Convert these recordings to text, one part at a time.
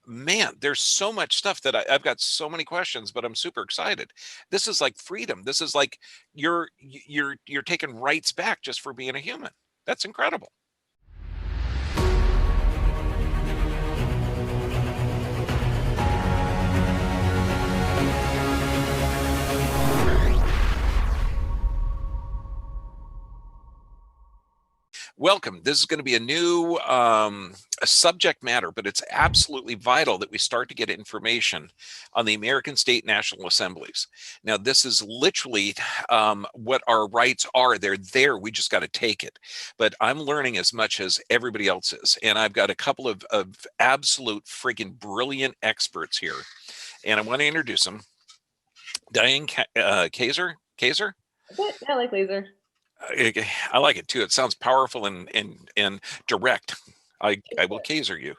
man, there's so much stuff that I've got so many questions, but I'm super excited. This is like freedom. This is like you're taking rights back just for being a human. That's incredible. Welcome. This is going to be a new a subject matter, but it's absolutely vital that we start to get information on the American state national assemblies. Now, this is literally what our rights are. They're there. We just got to take it. But I'm learning as much as everybody else is. And I've got a couple of absolute freaking brilliant experts here. And I want to introduce them. Diane Kaiser. Kaiser? Yeah, I like laser. I like it too. It sounds powerful and direct. I will Kaiser you.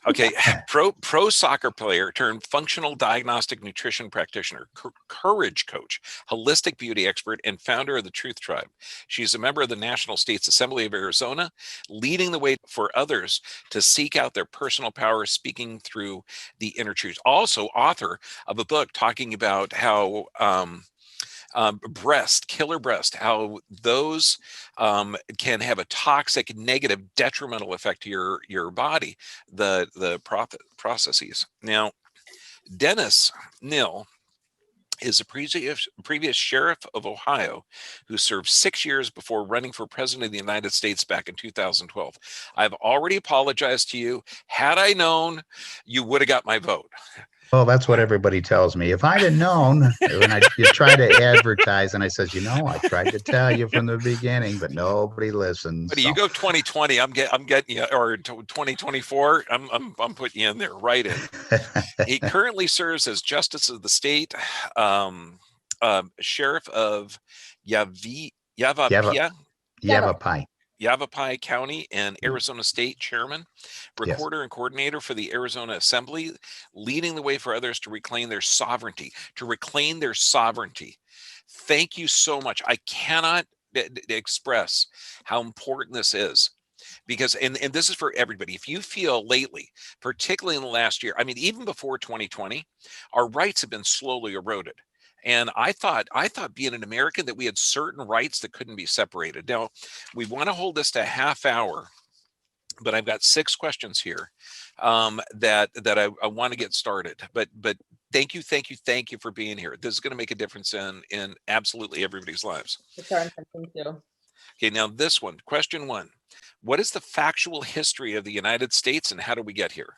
Okay, pro soccer player turned functional diagnostic nutrition practitioner, courage coach, holistic beauty expert, and founder of the Truth Tribe. She's a member of the National States Assembly of Arizona, leading the way for others to seek out their personal power, speaking through the inner truth. Also, author of a book talking about how killer breast, how those can have a toxic, negative, detrimental effect to your body, the processes. Now, Dennis Nill is a previous sheriff of Ohio who served 6 years before running for president of the United States back in 2012. I've already apologized to you. Had I known, you would have got my vote. Well, that's what everybody tells me. If I'd have known, when you try to advertise, and I says, I tried to tell you from the beginning, but nobody listens. But you go 2020, I'm getting you, or 2024, I'm putting you in there, right in. He currently serves as Justice of the State, Sheriff of Yavapai County, and Arizona State Chairman, Recorder and Coordinator for the Arizona Assembly, leading the way for others to reclaim their sovereignty. Thank you so much. I cannot express how important this is. Because, and this is for everybody, if you feel lately, particularly in the last year, I mean, even before 2020, our rights have been slowly eroded. And I thought being an American that we had certain rights that couldn't be separated. Now, we want to hold this to a half hour, but I've got 6 questions here that I want to get started. But thank you for being here. This is going to make a difference in absolutely everybody's lives. It's our intention too. Okay, now this one, question 1. What is the factual history of the United States and how do we get here?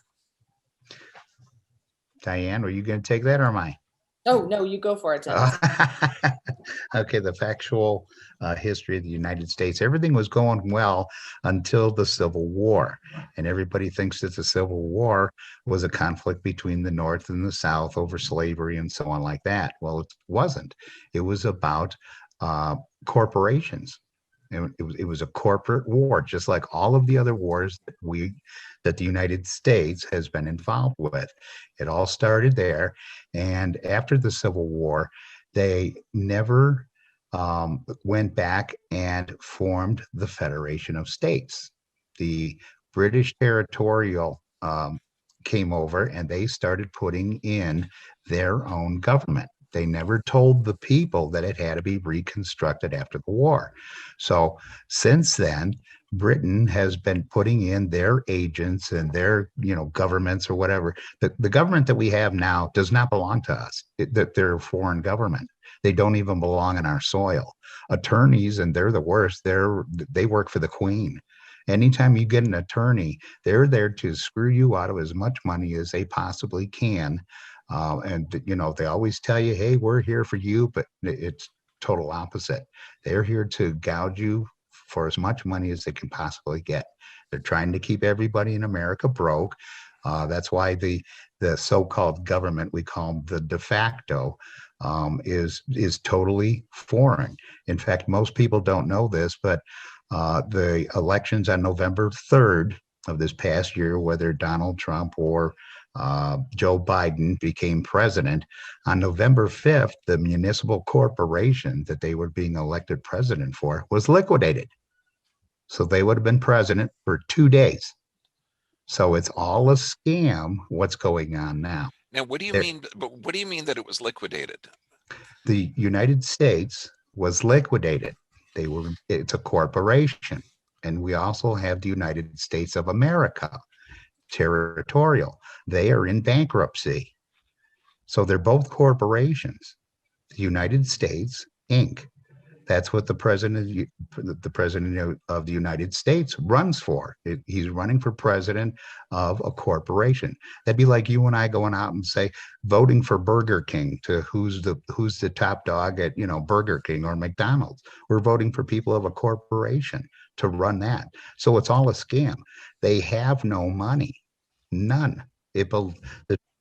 Diane, are you going to take that or am I? Oh, no, you go for it. Okay, the factual history of the United States. Everything was going well until the Civil War. And everybody thinks that the Civil War was a conflict between the North and the South over slavery and so on like that. Well, it wasn't. It was about corporations. It was a corporate war, just like all of the other wars that the United States has been involved with. It all started there. And after the Civil War, they never went back and formed the Federation of States. The British territorial came over and they started putting in their own government. They never told the people that it had to be reconstructed after the war. So since then, Britain has been putting in their agents and their, governments or whatever. The government that we have now does not belong to us. They're a foreign government. They don't even belong in our soil. Attorneys, and they're the worst, they work for the Queen. Anytime you get an attorney, they're there to screw you out of as much money as they possibly can. And they always tell you, hey, we're here for you, but it's total opposite. They're here to gouge you for as much money as they can possibly get. They're trying to keep everybody in America broke. That's why the so-called government, we call them the de facto, is totally foreign. In fact, most people don't know this, but the elections on November 3rd of this past year, whether Donald Trump or Joe Biden became president, on November 5th, the municipal corporation that they were being elected president for was liquidated. So they would have been president for 2 days. So it's all a scam what's going on now. Now, what do you There, mean? But what do you mean that it was liquidated? the United States was liquidated. It's a corporation. And we also have the United States of America, territorial. They are in bankruptcy. So they're both corporations. The United States Inc. That's what the president of the United States runs for. He's running for president of a corporation. That'd be like you and I going out and say voting for Burger King to who's the top dog at Burger King or McDonald's. We're voting for people of a corporation to run that. So it's all a scam. They have no money, none. The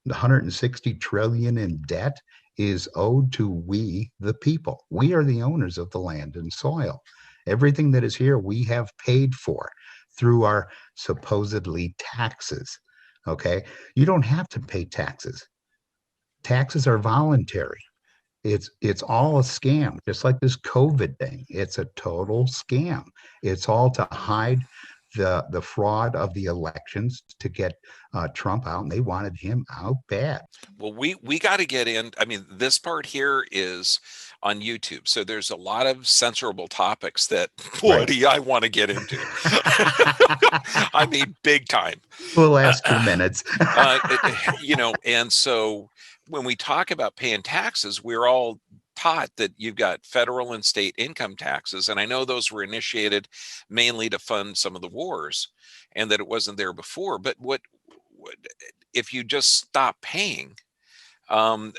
160 trillion in debt is owed to we, the people. We are the owners of the land and soil. Everything that is here, we have paid for through our supposedly taxes. Okay. You don't have to pay taxes. Taxes are voluntary. It's all a scam, just like this COVID thing. It's a total scam. It's all to hide the fraud of the elections to get Trump out, and they wanted him out bad. Well, we got to get in. I mean, this part here is on YouTube, so there's a lot of censorable topics that, bloody, I want to get into. I mean, big time. We'll last 2 minutes. And so when we talk about paying taxes, we're all taught that you've got federal and state income taxes, and I know those were initiated mainly to fund some of the wars, and that it wasn't there before. But what if you just stop paying? Um,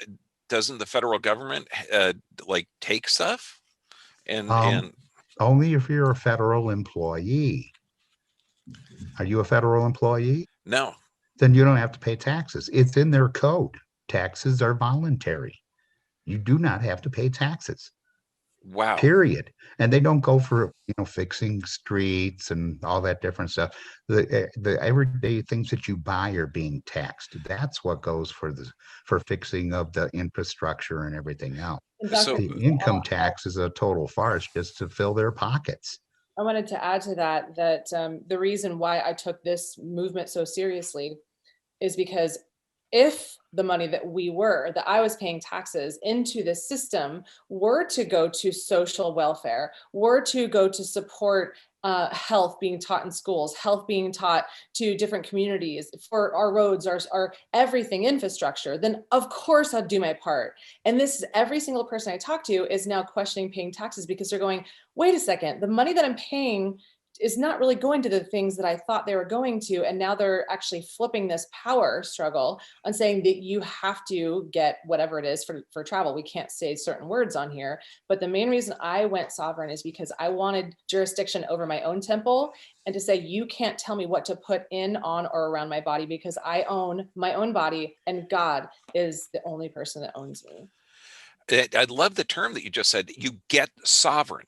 doesn't the federal government like take stuff? And Only if you're a federal employee. Are you a federal employee? no. Then you don't have to pay taxes. It's in their code. Taxes are voluntary. You do not have to pay taxes. Wow. Period. And they don't go for fixing streets and all that different stuff. The everyday things that you buy are being taxed. That's what goes for fixing of the infrastructure and everything else. So The income tax is a total farce just to fill their pockets. I wanted to add to that the reason why I took this movement so seriously is because if the money that I was paying taxes into the system were to go to social welfare, were to go to support health being taught in schools, health being taught to different communities, for our roads, our everything infrastructure, then of course I'd do my part. And this is every single person I talk to is now questioning paying taxes because they're going, wait a second, the money that I'm paying is not really going to the things that I thought they were going to. And now they're actually flipping this power struggle on saying that you have to get whatever it is for travel. We can't say certain words on here, but the main reason I went sovereign is because I wanted jurisdiction over my own temple and to say, you can't tell me what to put in, on, or around my body because I own my own body and God is the only person that owns me. I love the term that you just said, you get sovereign.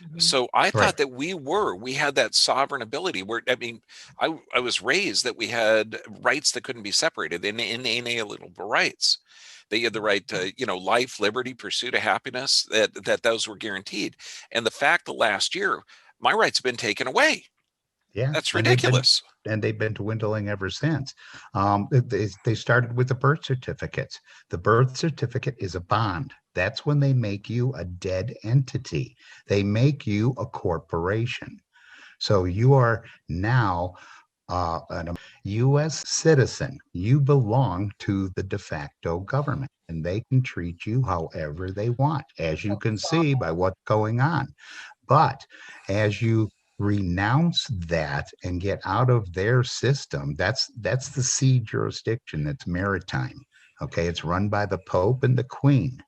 Mm-hmm. So I thought Right. that we had that sovereign ability where, I mean, I was raised that we had rights that couldn't be separated, inalienable rights. That you had the right to, life, liberty, pursuit of happiness, that those were guaranteed. And the fact that last year, my rights have been taken away. Yeah. That's And ridiculous. they've been dwindling ever since. They started with the birth certificates. The birth certificate is a bond. That's when they make you a dead entity. They make you a corporation. So you are now a U.S. citizen. You belong to the de facto government, and they can treat you however they want, as you can see by what's going on. But as you renounce that and get out of their system, that's the sea jurisdiction. That's maritime. Okay, it's run by the Pope and the Queen.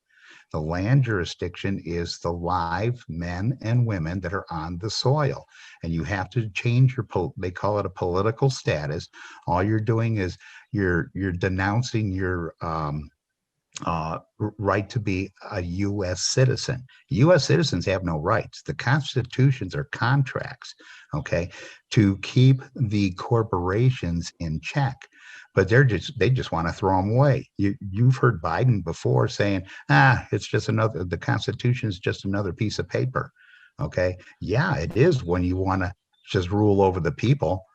The land jurisdiction is the live men and women that are on the soil. And you have to change they call it a political status. All you're doing is you're denouncing your right to be a U.S. citizen. U.S. citizens have no rights. The constitutions are contracts, okay, to keep the corporations in check. But they just want to throw them away. You've heard Biden before saying, it's just the Constitution is just another piece of paper. Okay. Yeah, it is when you want to just rule over the people.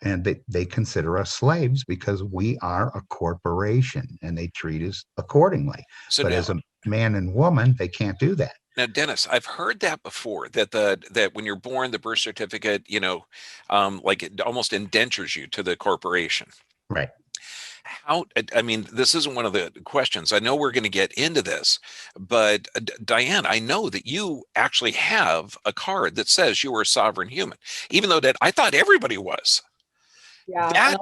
And they consider us slaves because we are a corporation and they treat us accordingly. So But as now, a man and woman, they can't do that. now, Dennis, I've heard that before, that that when you're born, the birth certificate, like it almost indentures you to the corporation. Right. How, I mean, this isn't one of the questions. I know we're going to get into this, but Diane, I know that you actually have a card that says you are a sovereign human, even though that I thought everybody was. Yeah, and That,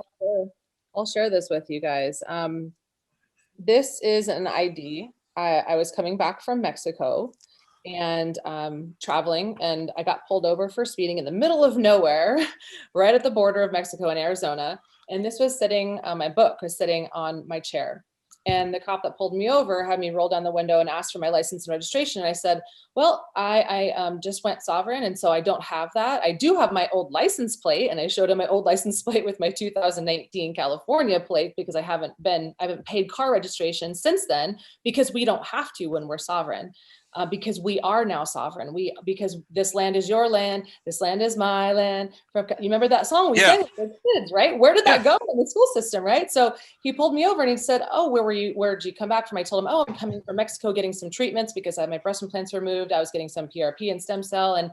I'll share this with you guys. This is an ID. I was coming back from Mexico and traveling, and I got pulled over for speeding in the middle of nowhere, right at the border of Mexico and Arizona. And this was sitting, my book was sitting on my chair. And the cop that pulled me over had me roll down the window and ask for my license and registration. And I said, well, I just went sovereign, and so I don't have that. I do have my old license plate, and I showed him my old license plate with my 2019 California plate because I haven't paid car registration since then because we don't have to when we're sovereign. Because we are now sovereign. Because this land is your land, this land is my land. You remember that song we yeah, sang as kids, right? Where did yeah. that go in the school system, right? So he pulled me over and he said, "Oh, where were you? Where did you come back from?" I told him, "Oh, I'm coming from Mexico, getting some treatments because I had my breast implants removed. I was getting some PRP and stem cell." And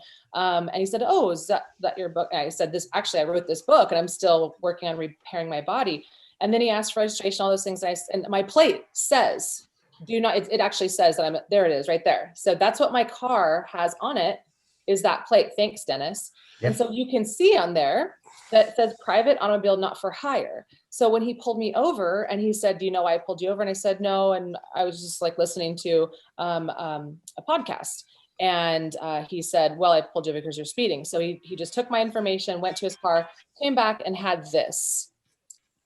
he said, "Oh, is that your book?" And I said, "This actually, I wrote this book, and I'm still working on repairing my body." And then he asked for registration, all those things. And my plate says, do not, it actually says that there it is right there. So that's what my car has on it, is that plate. Thanks, Dennis. Yeah. And so you can see on there that says private automobile not for hire. So when he pulled me over and he said, "Do you know why I pulled you over?" And I said, "No." And I was just like listening to a podcast. And he said, "Well, I pulled you over because you're speeding." So he just took my information, went to his car, came back and had this.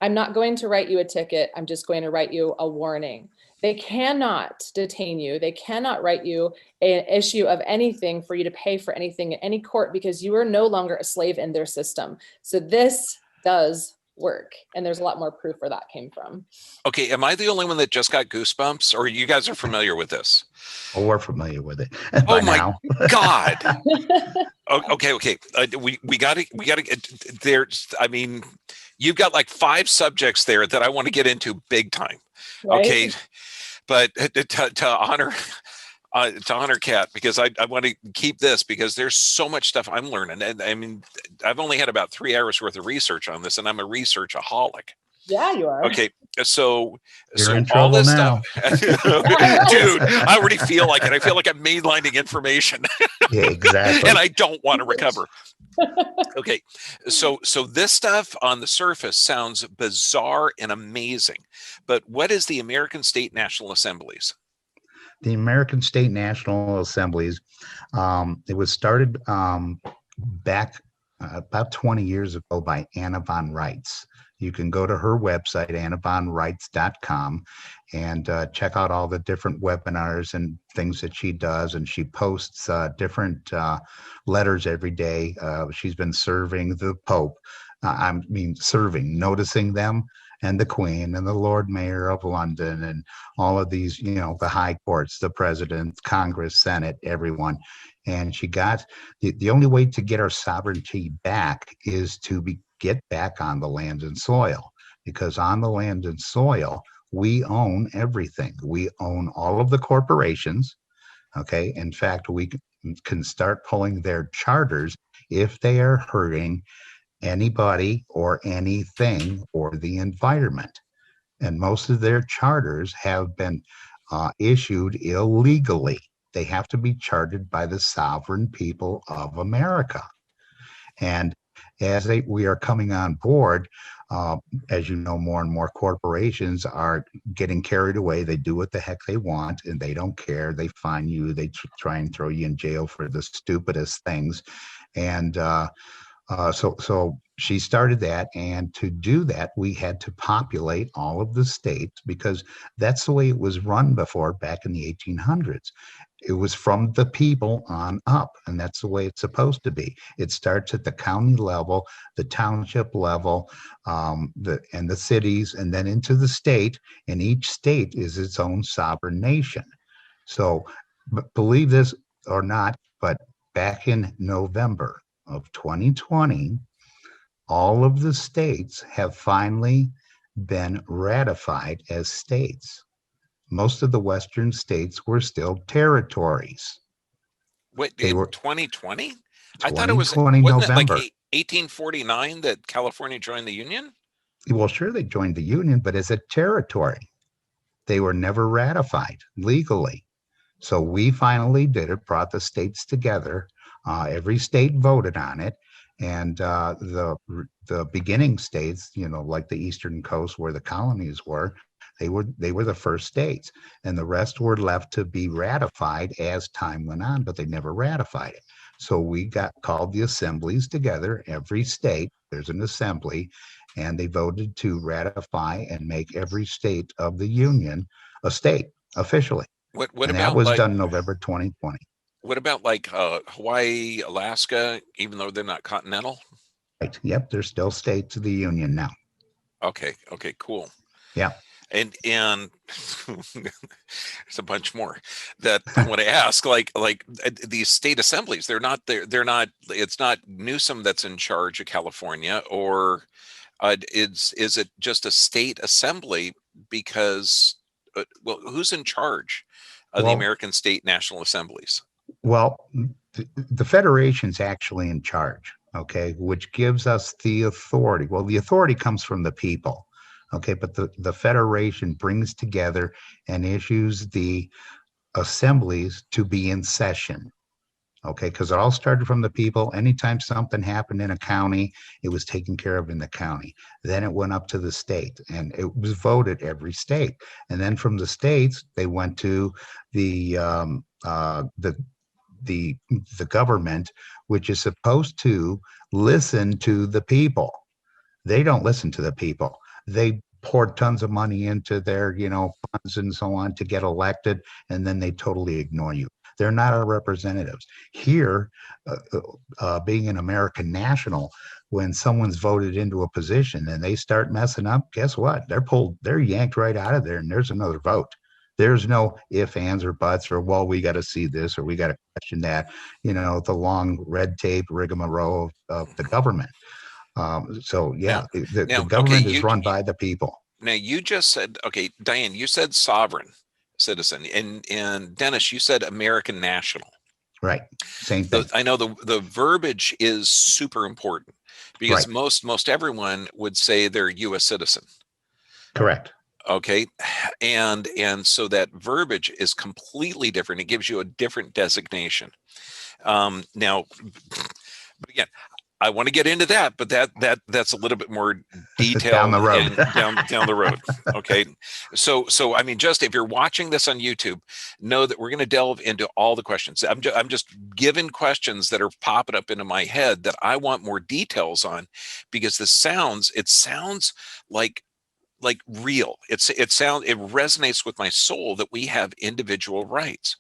"I'm not going to write you a ticket. I'm just going to write you a warning. They cannot detain you. They cannot write you an issue of anything for you to pay for anything in any court because you are no longer a slave in their system." So this does work. And there's a lot more proof where that came from. Okay, am I the only one that just got goosebumps, or you guys are familiar with this? Well, we're familiar with it Oh by my now. God. Okay. We got to get there's. I mean, you've got like 5 subjects there that I want to get into big time. Right? Okay, but to honor Kat, because I want to keep this because there's so much stuff I'm learning, and I mean, I've only had about 3 hours worth of research on this, and I'm a researchaholic. Yeah, you are. Okay, so You're in all trouble this now. stuff, dude, I already feel like it. I feel like I'm mainlining information, Yeah, exactly. and I don't want to recover. Okay, so this stuff on the surface sounds bizarre and amazing, but what is the American State National Assemblies? The American State National Assemblies, it was started back about 20 years ago by Anna von Reitz. You can go to her website, annavonreitz.com, and check out all the different webinars and things that she does. And she posts different letters every day. She's been serving the Pope. Noticing them, and the Queen and the Lord Mayor of London and all of these, the high courts, the president, Congress, Senate, everyone. And she got the only way to get our sovereignty back is to get back on the land and soil, because on the land and soil, we own everything. We own all of the corporations. Okay. In fact, we can start pulling their charters if they are hurting anybody or anything or the environment. And most of their charters have been issued illegally. They have to be chartered by the sovereign people of America. And as we are coming on board, as you know, more and more corporations are getting carried away. They do what the heck they want, and they don't care. They fine you. They try and throw you in jail for the stupidest things. And so she started that, and to do that, we had to populate all of the states because that's the way it was run before back in the 1800s. It was from the people on up, and that's the way it's supposed to be. It starts at the county level, the township level, and the cities, and then into the state, and each state is its own sovereign nation. So believe this or not, but back in November of 2020, all of the states have finally been ratified as states. Most of the Western states were still territories. What, They in were 2020? I thought it was, 2020 wasn't it like November. 1849 that California joined the Union? Well, sure, they joined the Union, but as a territory, they were never ratified legally. So we finally did it, brought the states together. Every state voted on it. And the beginning states, like the Eastern Coast where the colonies were, they were the first states. And the rest were left to be ratified as time went on, but they never ratified it. So we got called the assemblies together. Every state, there's an assembly, and they voted to ratify and make every state of the Union a state officially. What And that about was like, done November 2020. Hawaii, Alaska, even though they're not continental? Right. Yep. They're still states of the Union now. Okay, okay, cool. Yeah. And there's a bunch more that I want to ask. Like these state assemblies, they're not. It's not Newsom that's in charge of California, or is it just a state assembly? Because well, who's in charge of the Well, American state national assemblies? well, the Federation's actually in charge, okay, which gives us the authority. Well, the authority comes from the people, okay, but the Federation brings together and issues the assemblies to be in session. Okay, because it all started from the people. Anytime something happened in a county, it was taken care of in the county. Then it went up to the state, and it was voted every state. And then from the states, they went to the um, uh, the the the government, which is supposed to listen to the people. They don't listen to the people. They pour tons of money into their, funds and so on to get elected, and then they totally ignore you. They're not our representatives. Here, being an American national, when someone's voted into a position and they start messing up, guess what? They're yanked right out of there, and there's another vote. There's no if, ands, or buts, or, well, we got to see this, or we got to question that, the long red tape rigmarole of the government. So Now, yeah, the okay, government is run by the people. now you just said, okay, Diane, you said sovereign citizen, and Dennis, you said American national. Right. Same thing. I know the verbiage is super important because Right. most everyone would say they're a U.S. citizen. Correct. Okay, and so that verbiage is completely different. It gives you a different designation. Now, but again, I want to get into that, but that's a little bit more Down the detailed road. and down the road. Okay, so I mean, just if you're watching this on YouTube, know that we're going to delve into all the questions. I'm just giving questions that are popping up into my head that I want more details on, because it sounds like real. It resonates with my soul that we have individual rights.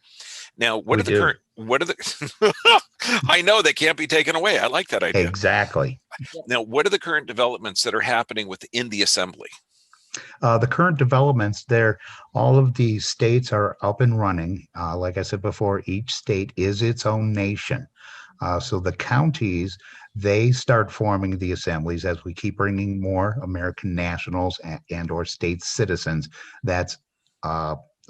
Now, We do. what are the I know that can't be taken away. I like that idea. Exactly. Now, what are the current developments that are happening within the assembly? The current developments there, all of these states are up and running. Like I said before, each state is its own nation. So the counties, they start forming the assemblies as we keep bringing more American nationals and or state citizens. That's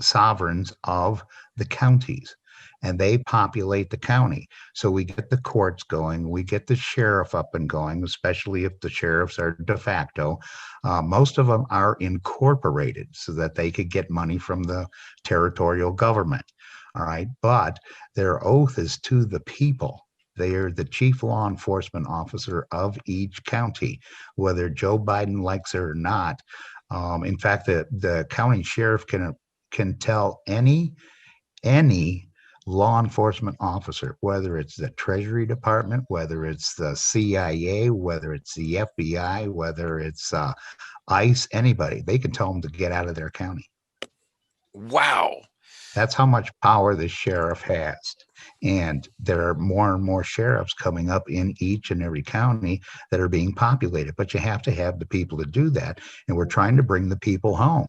sovereigns of the counties, and they populate the county. So we get the courts going, we get the sheriff up and going, especially if the sheriffs are de facto. Most of them are incorporated so that they could get money from the territorial government. All right, but their oath is to the people. They are the chief law enforcement officer of each county, whether Joe Biden likes it or not. In fact, the county sheriff can tell any law enforcement officer, whether it's the Treasury Department, whether it's the CIA, whether it's the FBI, whether it's ICE, anybody, they can tell them to get out of their county. Wow. That's how much power the sheriff has. And there are more and more sheriffs coming up in each and every county that are being populated. But you have to have the people to do that. And we're trying to bring the people home.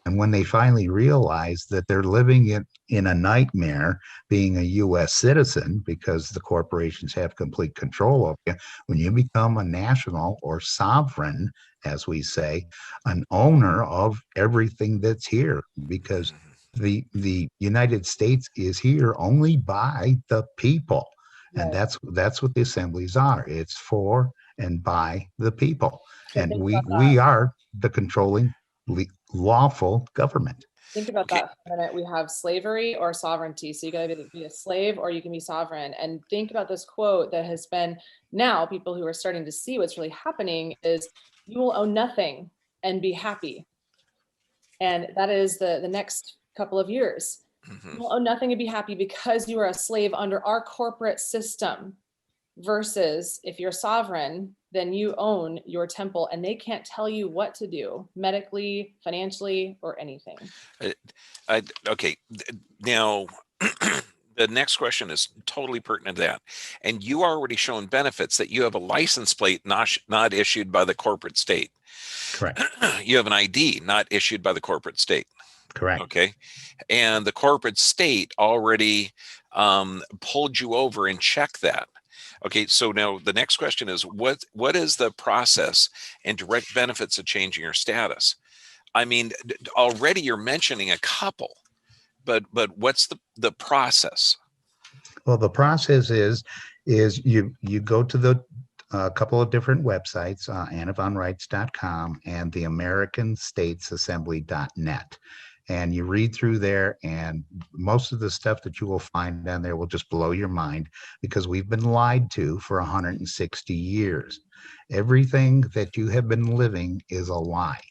And when they finally realize that they're living in a nightmare being a US citizen because the corporations have complete control over you, when you become a national or sovereign, as we say, an owner of everything that's here, because the United States is here only by the people. And Right. that's what the assemblies are. It's for and by the people. So And think we about that. we are the controlling lawful government. Think about Okay. that for a minute. We have slavery or sovereignty. So you got to be a slave or you can be sovereign. And think about this quote that has been, now people who are starting to see what's really happening is, you will own nothing and be happy. And that is the next couple of years. Mhm. You will own nothing and be happy because you are a slave under our corporate system. Versus if you're sovereign, then you own your temple and they can't tell you what to do medically, financially, or anything. I, okay. Now, the next question is totally pertinent to that. And you already shown benefits that you have a license plate not issued by the corporate state. Correct. You have an ID not issued by the corporate state. Correct. Okay. And the corporate state already pulled you over and checked that. Okay, so now the next question is what is the process and direct benefits of changing your status? I mean, already you're mentioning a couple, but what's the process? Well, the process is you go to the a couple of different websites, annavonrights.com and the americanstatesassembly.net. And you read through there, and most of the stuff that you will find down there will just blow your mind because we've been lied to for 160 years. Everything that you have been living is a lie.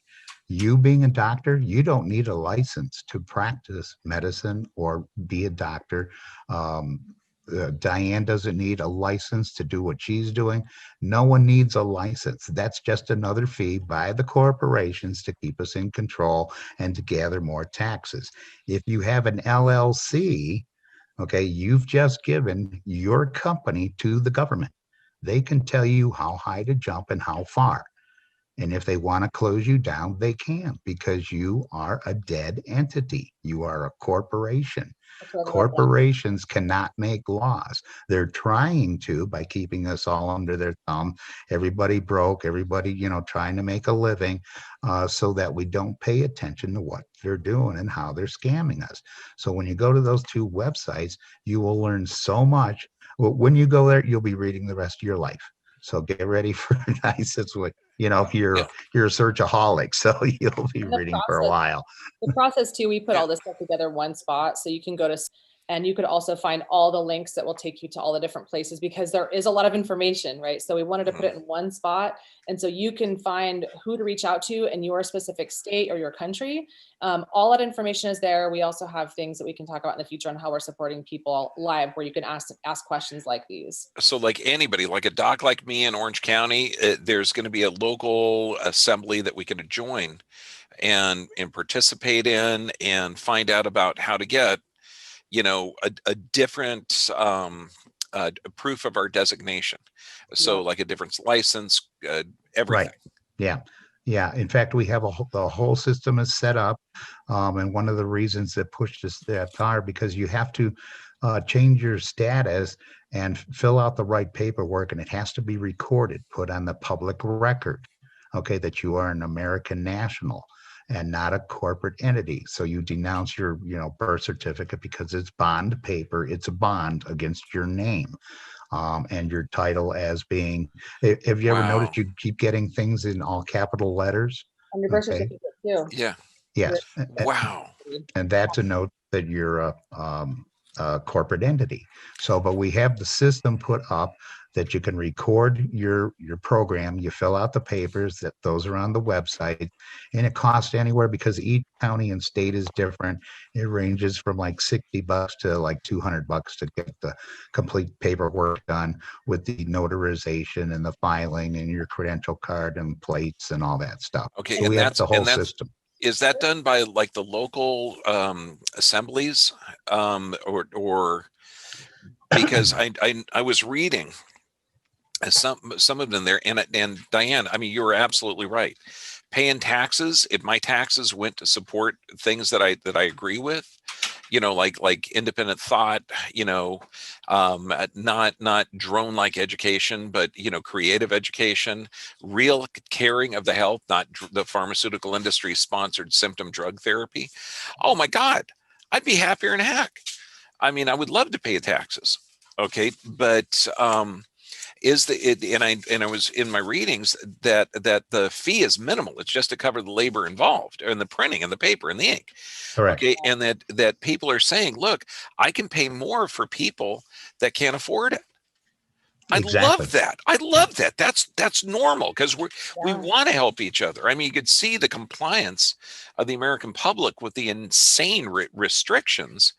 You being a doctor, you don't need a license to practice medicine or be a doctor. Um, Diane doesn't need a license to do what she's doing. No one needs a license. That's just another fee by the corporations to keep us in control and to gather more taxes. If you have an LLC, okay, you've just given your company to the government. They can tell you how high to jump and how far. And if they want to close you down, they can because you are a dead entity. You are a corporation. That's what I love about Corporations cannot make laws. They're trying to by keeping us all under their thumb. Everybody broke, everybody, trying to make a living so that we don't pay attention to what they're doing and how they're scamming us. So when you go to those two websites, you will learn so much. Well, when you go there, you'll be reading the rest of your life. So get ready for a nice, it's what, Yeah. you're a searchaholic, so you'll be and the reading for a process. while. The process too, we put Yeah. all this stuff together in one spot, so you can go to, and you could also find all the links that will take you to all the different places because there is a lot of information, right? So we wanted to put Mhm. it in one spot, and so you can find who to reach out to in your specific state or your country. All that information is there. We also have things that we can talk about in the future on how we're supporting people live, where you can ask questions like these. So like anybody, like a doc like me in Orange County, there's going to be a local assembly that we can join and participate in and find out about how to get a different proof of our designation. Yeah. So like a different license, Right. everything. Yeah. Yeah. In fact, we have the whole system is set up. And one of the reasons that pushed us that far because you have to change your status and fill out the right paperwork, and it has to be recorded, put on the public record, okay, that you are an American national and not a corporate entity. So you denounce your, birth certificate because it's bond paper. It's a bond against your name and your title as being. Have you ever Wow. noticed you keep getting things in all capital letters? And your birth Okay. certificate too. Yeah. Your Yes. Wow. And that's a note that you're a corporate entity. So, but we have the system put up that you can record your program. You fill out the papers that those are on the website, and it costs anywhere because each county and state is different. It ranges from like $60 to like $200 to get the complete paperwork done with the notarization and the filing and your credential card and plates and all that stuff. Okay. So we And have that's the whole and that's system. is that done by like the local assemblies or because I was reading some of them there and Diane, I mean, you were absolutely right. paying taxes, if my taxes went to support things that I agree with, like independent thought, not drone like education, but creative education, real caring of the health, not the pharmaceutical industry sponsored symptom drug therapy. Oh my God, I'd be happier than heck. I mean, I would love to pay taxes. Okay, but is the it, and I was in my readings that the fee is minimal. It's just to cover the labor involved and the printing and the paper and the ink. Correct. Okay, and that people are saying, look, I can pay more for people that can't afford it. I Exactly. love that. I love that. That's normal because we Yeah. want to help each other. I mean, you could see the compliance of the American public with the insane restrictions,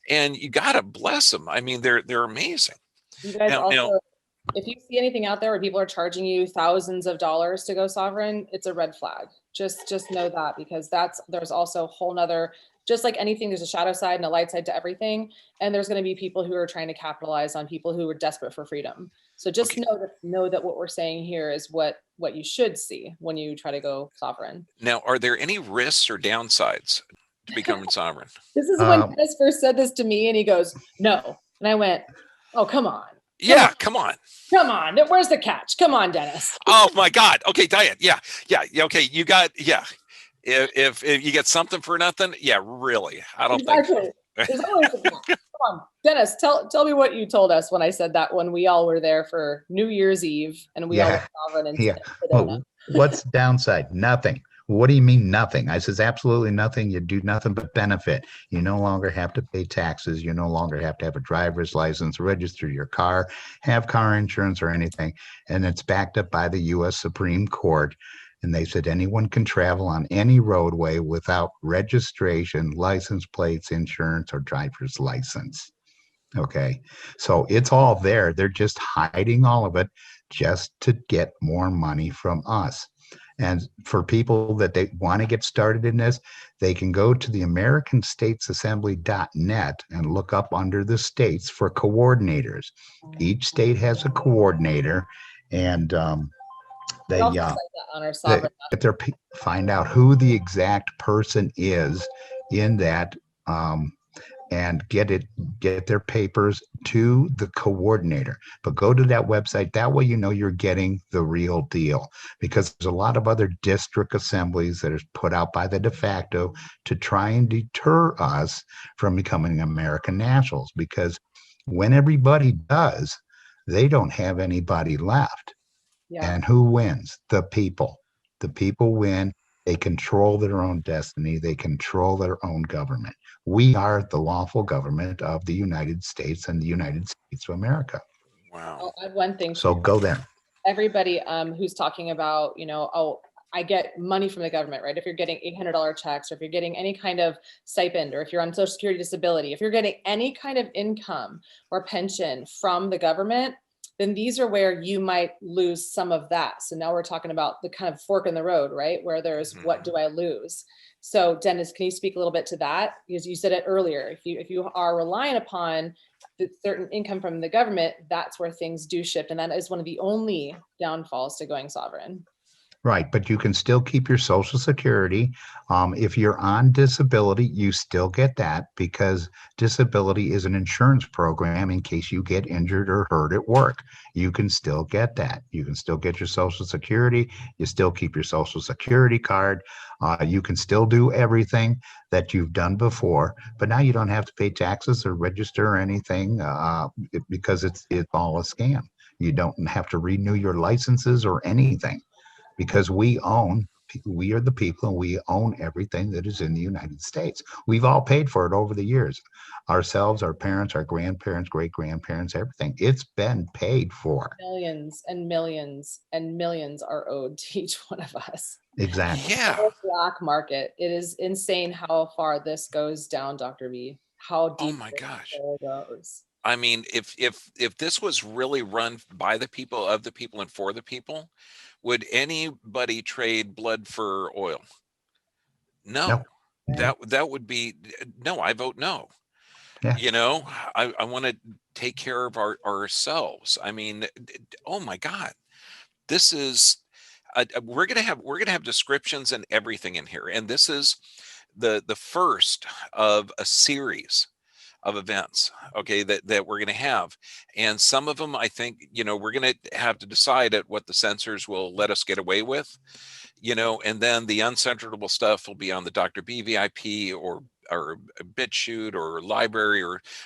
and you got to bless them. I mean, they're amazing. You guys Now, also, if you see anything out there where people are charging you thousands of dollars to go sovereign, it's a red flag. Just know that, because there's also a whole nother, just like anything, there's a shadow side and a light side to everything. And there's going to be people who are trying to capitalize on people who are desperate for freedom. So just okay. know that what we're saying here is what you should see when you try to go sovereign. Now, are there any risks or downsides to becoming sovereign? This is when Um, Dennis first said this to me, and he goes, "No," and I went, "Oh, come on, come on, Yeah, come on. come on. Where's the catch? Come on, Dennis." Oh my God. Okay, Diane. Yeah, yeah, yeah. Okay, you got yeah. If you get something for nothing, yeah, really, I don't think so. Exactly. There's always a catch. Come on, Dennis. Tell me what you told us when I said that when we all were there for New Year's Eve and we all were yeah. sovereign in Yeah. Sedona. Well, what's the downside? Nothing. What do you mean nothing? I says absolutely nothing. You do nothing but benefit. You no longer have to pay taxes. You no longer have to have a driver's license, register your car, have car insurance or anything. And it's backed up by the U.S. Supreme Court. And they said anyone can travel on any roadway without registration, license plates, insurance, or driver's license. Okay. So it's all there. They're just hiding all of it just to get more money from us. And for people that they want to get started in this, they can go to the AmericanStatesAssembly.net and look up under the states for coordinators. Each state has a coordinator, and We they also cite that on our they sovereign. get their find out who the exact person is in that. And get their papers to the coordinator, but go to that website. That way you know you're getting the real deal, because there's a lot of other district assemblies that are put out by the de facto to try and deter us from becoming American nationals, because when everybody does, they don't have anybody left. Yeah. And who wins? The people. The people win. They control their own destiny. They control their own government. We are the lawful government of the United States and the United States of America. Wow. I'll add one thing So too. go there. Everybody who's talking about, oh, I get money from the government, right? If you're getting $800 checks, or if you're getting any kind of stipend, or if you're on Social Security disability, if you're getting any kind of income or pension from the government, then these are where you might lose some of that. So now we're talking about the kind of fork in the road, right? Where there's what do I lose? So Dennis, can you speak a little bit to that? Because you said it earlier. If you are relying upon the certain income from the government, that's where things do shift. And that is one of the only downfalls to going sovereign. Right, but you can still keep your Social Security. If you're on disability, you still get that, because disability is an insurance program in case you get injured or hurt at work. You can still get that. You can still get your Social Security. You still keep your Social Security card. You can still do everything that you've done before, but now you don't have to pay taxes or register or anything, because it's all a scam. You don't have to renew your licenses or anything, because we are the people, and we own everything that is in the United States. We've all paid for it over the years, ourselves, our parents, our grandparents, great grandparents, everything. It's been paid for. Millions and millions and millions are owed to each one of us. Exactly. Yeah. Black market. It is insane how far this goes down, Dr. B. How Oh deep my this gosh. goes. I mean, if this was really run by the people, of the people, and for the people, would anybody trade blood for oil? No. No. That would be no. I vote no. Yeah. You know, I want to take care of ourselves. I mean, oh my God, this is we're gonna have descriptions and everything in here, and this is the first of a series of events, okay, that we're going to have. And some of them, I think, we're going to have to decide at what the censors will let us get away with, and then the uncensorable stuff will be on the Dr. B VIP or BitChute or library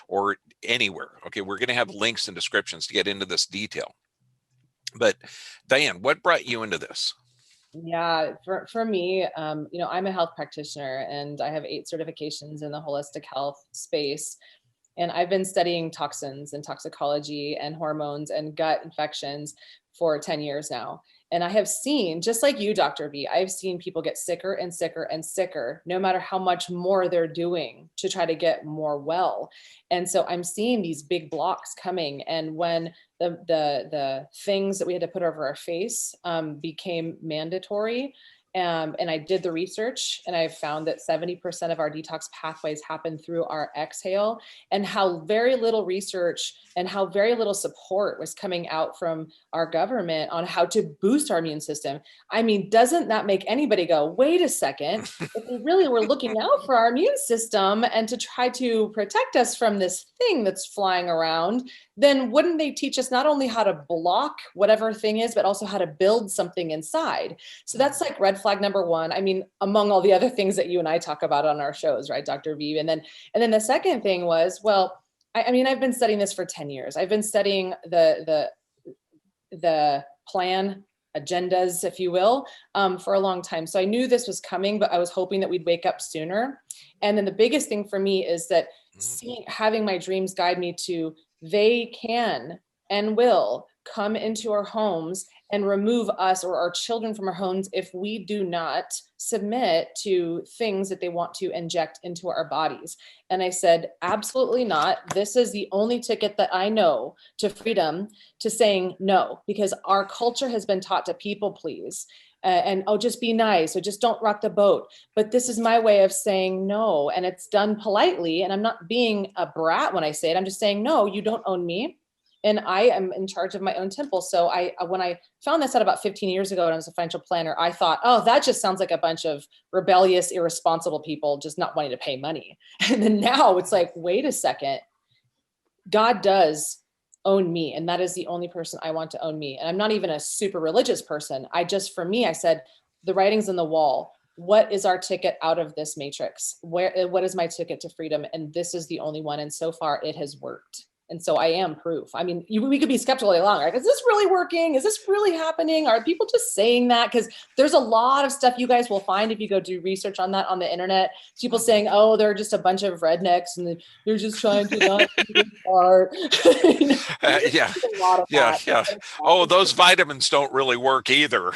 or anywhere. Okay, we're going to have links and descriptions to get into this detail. But Diane, what brought you into this? Yeah, for me, I'm a health practitioner and I have 8 certifications in the holistic health space. And I've been studying toxins and toxicology and hormones and gut infections for 10 years now. And I have seen, just like you, Dr. V, I've seen people get sicker and sicker and sicker, no matter how much more they're doing to try to get more well. And so I'm seeing these big blocks coming. And when the things that we had to put over our face became mandatory, and I did the research and I found that 70% of our detox pathways happen through our exhale, and how very little research and how very little support was coming out from our government on how to boost our immune system. I mean, doesn't that make anybody go, wait a second, if we really were looking out for our immune system and to try to protect us from this thing that's flying around, then wouldn't they teach us not only how to block whatever thing is, but also how to build something inside? So that's like red flag number one. I mean, among all the other things that you and I talk about on our shows, right, Dr. V? And then the second thing was, well, I mean, I've been studying this for 10 years. I've been studying the plan agendas, if you will, for a long time. So I knew this was coming, but I was hoping that we'd wake up sooner. And then the biggest thing for me is that having my dreams guide me to, they can and will come into our homes and remove us or our children from our homes if we do not submit to things that they want to inject into our bodies. And I said, absolutely not. This is the only ticket that I know to freedom, to saying no, because our culture has been taught to people please. And oh, just be nice, or just don't rock the boat. But this is my way of saying no, and it's done politely. And I'm not being a brat when I say it. I'm just saying, no, you don't own me, and I am in charge of my own temple. So when I found this out about 15 years ago, and I was a financial planner, I thought, oh, that just sounds like a bunch of rebellious, irresponsible people just not wanting to pay money. And then now it's like, wait a second, God does own me, and that is the only person I want to own me. And I'm not even a super religious person. For me, I said, the writing's on the wall. What is our ticket out of this matrix? What is my ticket to freedom? And this is the only one. And so far it has worked. And so I am proof. I mean, we could be skeptical all day long, right? Is this really working? Is this really happening? Are people just saying that? Because there's a lot of stuff you guys will find if you go do research on that on the internet. People saying, oh, they're just a bunch of rednecks and they're just trying to not do part. Yeah, yeah. Oh, those vitamins don't really work either.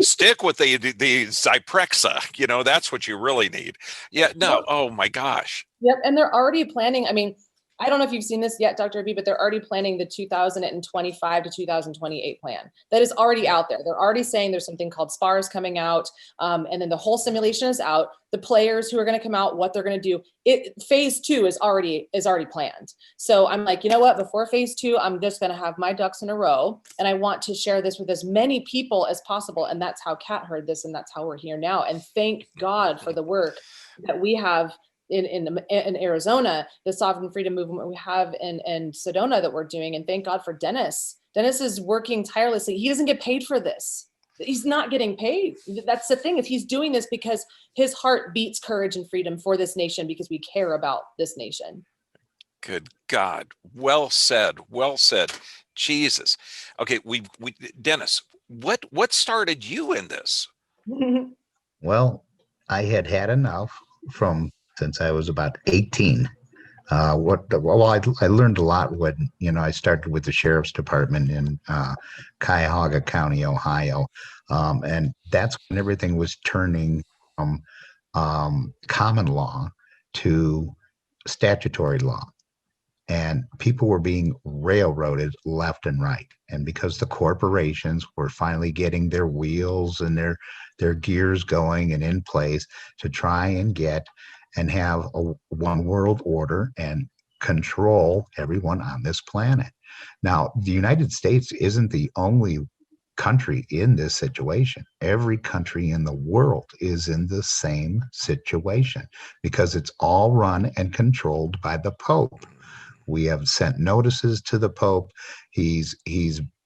Stick with the Zyprexa. That's what you really need. Yeah, no. Oh my gosh. Yep, and they're already planning. I mean, I don't know if you've seen this yet, Dr. B, but they're already planning the 2025 to 2028 plan. That is already out there. They're already saying there's something called SPARS coming out, and then the whole simulation is out. The players who are going to come out, what they're going to do. Phase 2 is already planned. So I'm like, you know what? Before phase 2, I'm just going to have my ducks in a row, and I want to share this with as many people as possible. And that's how Kat heard this, and that's how we're here now. And thank God for the work that we have in Arizona, the sovereign freedom movement we have in Sedona that we're doing. And thank God for Dennis. Dennis is working tirelessly. He doesn't get paid for this. He's not getting paid. That's the thing, is he's doing this because his heart beats courage and freedom for this nation, because we care about this nation. Good God. Well said. Well said. Jesus. Okay. Dennis, what started you in this? Well, I had enough since I was about 18. I learned a lot when, I started with the sheriff's department in Cuyahoga County, Ohio. And that's when everything was turning from common law to statutory law. And people were being railroaded left and right. And because the corporations were finally getting their wheels and their gears going and in place to try and get and have a one world order and control everyone on this planet. Now, the United States isn't the only country in this situation. Every country in the world is in the same situation because it's all run and controlled by the Pope. We have sent notices to the Pope. He's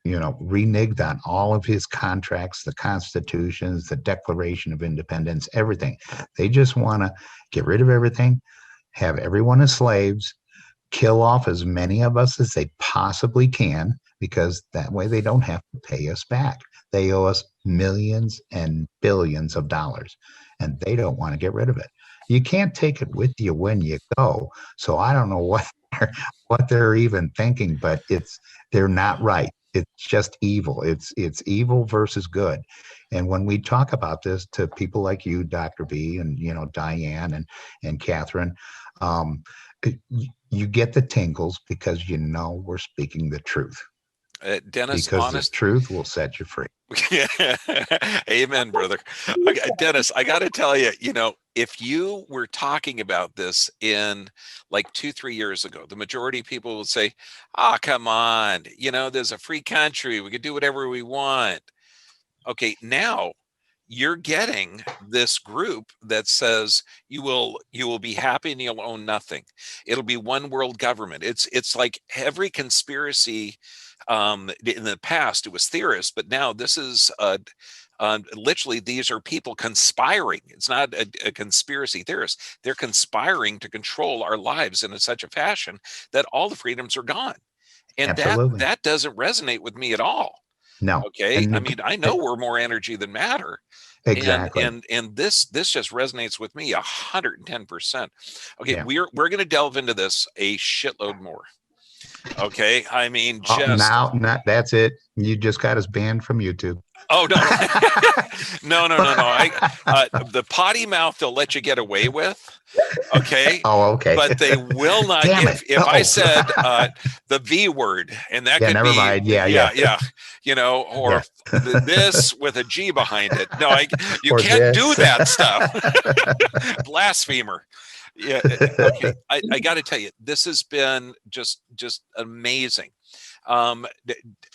reneged on all of his contracts, the constitutions, the Declaration of Independence, everything. They just want to get rid of everything, have everyone as slaves, kill off as many of us as they possibly can, because that way they don't have to pay us back. They owe us millions and billions of dollars, and they don't want to get rid of it. You can't take it with you when you go. So I don't know what they're even thinking, but they're not right. It's just evil. It's evil versus good. And when we talk about this to people like you, Dr. B, and Diane and Catherine, um, you get the tingles because we're speaking the truth. Dennis, Because the truth will set you free. Amen, brother. Okay, Dennis, I got to tell you, if you were talking about this in like 2-3 years ago, the majority of people would say, "Ah, come on, there's a free country. We can do whatever we want." Okay, now you're getting this group that says you will be happy and you'll own nothing. It'll be one world government. It's like every conspiracy in the past it was theorists, but now this is literally these are people conspiring. It's not a conspiracy theorist. They're conspiring to control our lives in such a fashion that all the freedoms are gone. And Absolutely. that doesn't resonate with me at all. No. Okay. I mean, I know we're more energy than matter. Exactly. And this just resonates with me 110%. Okay, Yeah. we're going to delve into this a shitload more. Okay, I mean, now that's it. You just got us banned from YouTube. Oh no, no. The potty mouth they'll let you get away with. Okay. Oh, okay. But they will not. Damn it. If I said the V word, and that could never be, mind. Yeah. or this with a G behind it. No, you Or can't this. do that stuff. Blasphemer. Yeah. Okay. I got to tell you, this has been just amazing.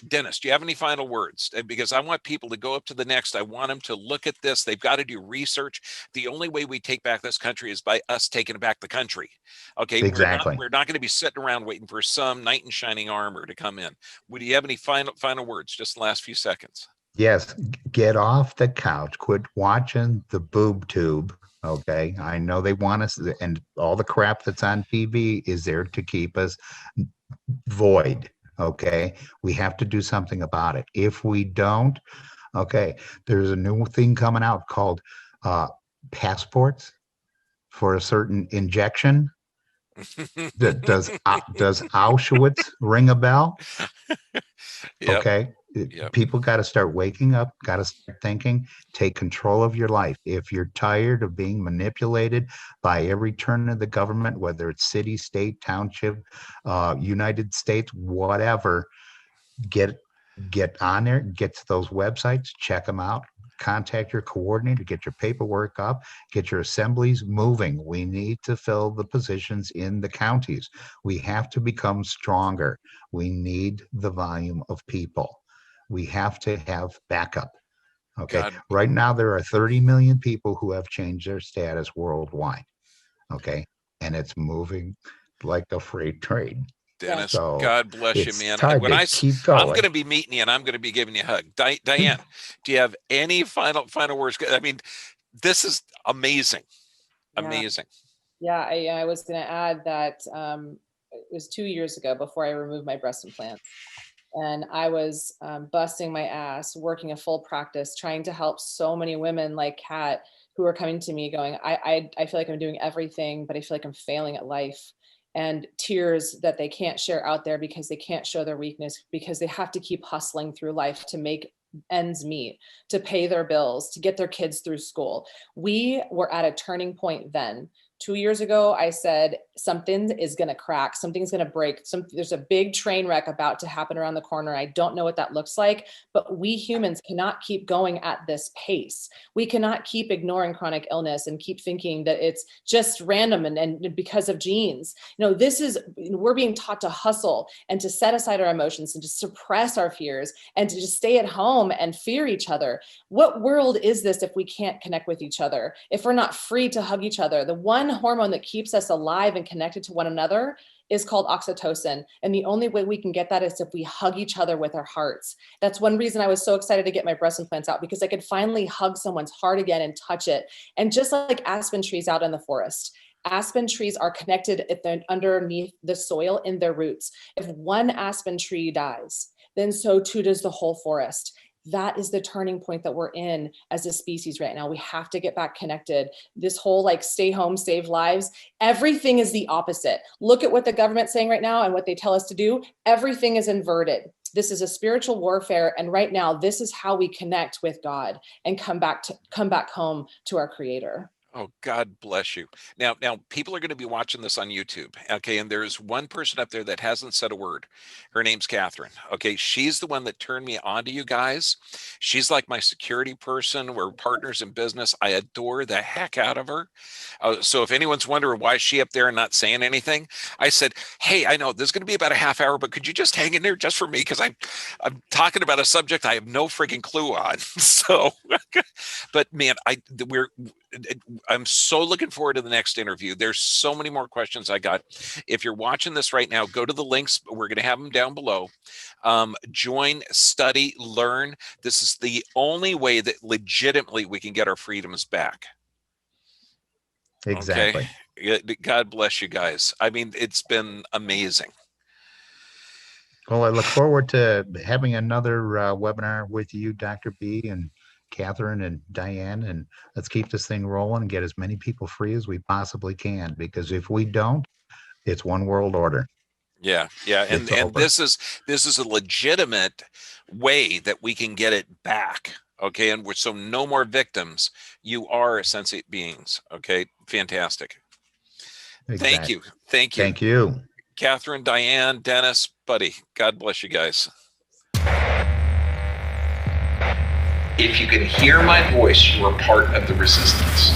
Dennis, do you have any final words? Because I want people to go up to the next. I want them to look at this. They've got to do research. The only way we take back this country is by us taking back the country. Okay, exactly. We're not going to be sitting around waiting for some knight in shining armor to come in. Would you have any final words? Just the last few seconds. Yes, get off the couch. Quit watching the boob tube. Okay, I know they want us, and all the crap that's on TV is there to keep us void. Okay, we have to do something about it. If we don't, okay, there's a new thing coming out called passports for a certain injection. Does Auschwitz ring a bell? Yep. Okay. Yep. People got to start waking up, got to start thinking, take control of your life. If you're tired of being manipulated by every turn of the government, whether it's city, state, township, United States, whatever, get on there, get to those websites, check them out, contact your coordinator, get your paperwork up, get your assemblies moving. We need to fill the positions in the counties. We have to become stronger. We need the volume of people. We have to have backup. Okay. God. Right now, there are 30 million people who have changed their status worldwide. Okay. And it's moving like a freight train. Dennis, So God bless you, man. Time When to keep going. I'm going to be meeting you, and I'm going to be giving you a hug. Diane, do you have any final words? I mean, this is amazing, amazing. Yeah, I was going to add that it was 2 years ago before I removed my breast implants, and I was busting my ass, working a full practice, trying to help so many women like Kat who are coming to me going, I feel like I'm doing everything, but I feel like I'm failing at life. And tears that they can't share out there because they can't show their weakness, because they have to keep hustling through life to make ends meet, to pay their bills, to get their kids through school. We were at a turning point then 2 years ago, I said, something is going to crack, something's going to break, there's a big train wreck about to happen around the corner. I don't know what that looks like, but we humans cannot keep going at this pace. We cannot keep ignoring chronic illness and keep thinking that it's just random and because of genes. We're being taught to hustle and to set aside our emotions and to suppress our fears and to just stay at home and fear each other. What world is this if we can't connect with each other? If we're not free to hug each other? The one hormone that keeps us alive and connected to one another is called oxytocin. And the only way we can get that is if we hug each other with our hearts. That's one reason I was so excited to get my breast implants out, because I could finally hug someone's heart again and touch it. And just like aspen trees out in the forest, aspen trees are connected if they're underneath the soil in their roots. If one aspen tree dies, then so too does the whole forest. That is the turning point that we're in as a species right now. We have to get back connected. This whole like stay home, save lives, everything is the opposite. Look at what the government's saying right now and what they tell us to do. Everything is inverted. This is a spiritual warfare. And right now, this is how we connect with God and come back home to our Creator. Oh, God bless you. Now, people are going to be watching this on YouTube. Okay. And there's one person up there that hasn't said a word. Her name's Catherine. Okay. She's the one that turned me on to you guys. She's like my security person. We're partners in business. I adore the heck out of her. So if anyone's wondering why is she up there and not saying anything, I said, hey, I know this is going to be about a half hour, but could you just hang in there just for me? Because I'm talking about a subject I have no freaking clue on. So, but man, I'm so looking forward to the next interview. There's so many more questions I got. If you're watching this right now, go to the links. We're going to have them down below. Join, study, learn. This is the only way that legitimately we can get our freedoms back. Exactly. Okay? God bless you guys. I mean, it's been amazing. Well, I look forward to having another webinar with you, Dr. B, and Catherine and Diane, and let's keep this thing rolling and get as many people free as we possibly can, because if we don't, it's one world order. Yeah. And this is a legitimate way that we can get it back. Okay. And so no more victims. You are sentient beings. Okay. Fantastic. Exactly. Thank you. Thank you. Catherine, Diane, Dennis, buddy. God bless you guys. If you can hear my voice, you are part of the resistance.